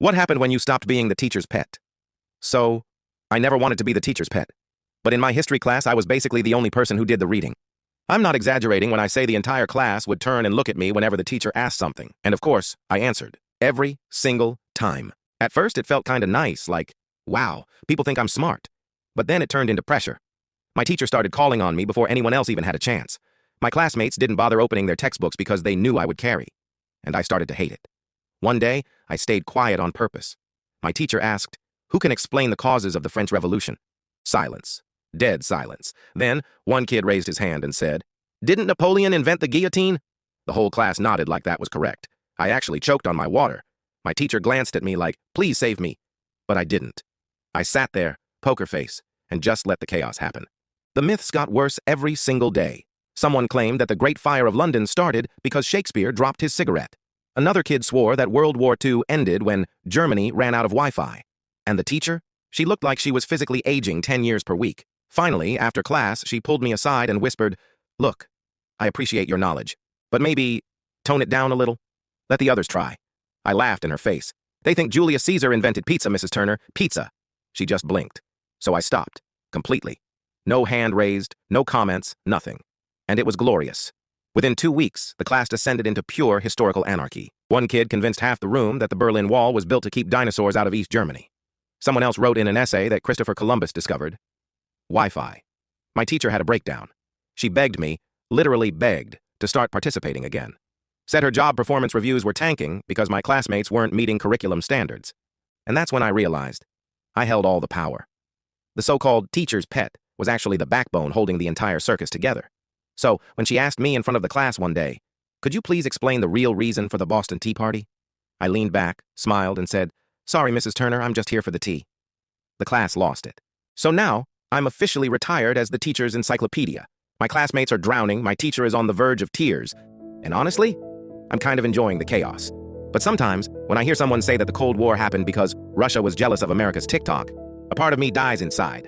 What happened when you stopped being the teacher's pet? So, I never wanted to be the teacher's pet. But in my history class, I was basically the only person who did the reading. I'm not exaggerating when I say the entire class would turn and look at me whenever the teacher asked something. And of course, I answered. Every single time. At first, it felt kinda nice, like, wow, people think I'm smart. But then it turned into pressure. My teacher started calling on me before anyone else even had a chance. My classmates didn't bother opening their textbooks because they knew I would carry. And I started to hate it. One day, I stayed quiet on purpose. My teacher asked, "Who can explain the causes of the French Revolution?" Silence. Dead silence. Then, one kid raised his hand and said, "Didn't Napoleon invent the guillotine?" The whole class nodded like that was correct. I actually choked on my water. My teacher glanced at me like, "Please save me." But I didn't. I sat there, poker face, and just let the chaos happen. The myths got worse every single day. Someone claimed that the Great Fire of London started because Shakespeare dropped his cigarette. Another kid swore that World War II ended when Germany ran out of Wi-Fi. And the teacher? She looked like she was physically aging 10 years per week. Finally, after class, she pulled me aside and whispered, "Look, I appreciate your knowledge, but maybe tone it down a little. Let the others try." I laughed in her face. "They think Julius Caesar invented pizza, Mrs. Turner. Pizza." She just blinked. So I stopped. Completely. No hand raised, no comments, nothing. And it was glorious. Within 2 weeks, the class descended into pure historical anarchy. One kid convinced half the room that the Berlin Wall was built to keep dinosaurs out of East Germany. Someone else wrote in an essay that Christopher Columbus discovered Wi-Fi. My teacher had a breakdown. She begged me, literally begged, to start participating again. Said her job performance reviews were tanking because my classmates weren't meeting curriculum standards. And that's when I realized I held all the power. The so-called teacher's pet was actually the backbone holding the entire circus together. So, when she asked me in front of the class one day, "Could you please explain the real reason for the Boston Tea Party?" I leaned back, smiled, and said, "Sorry, Mrs. Turner, I'm just here for the tea." The class lost it. So now, I'm officially retired as the teacher's encyclopedia. My classmates are drowning, my teacher is on the verge of tears. And honestly, I'm kind of enjoying the chaos. But sometimes, when I hear someone say that the Cold War happened because Russia was jealous of America's TikTok, a part of me dies inside.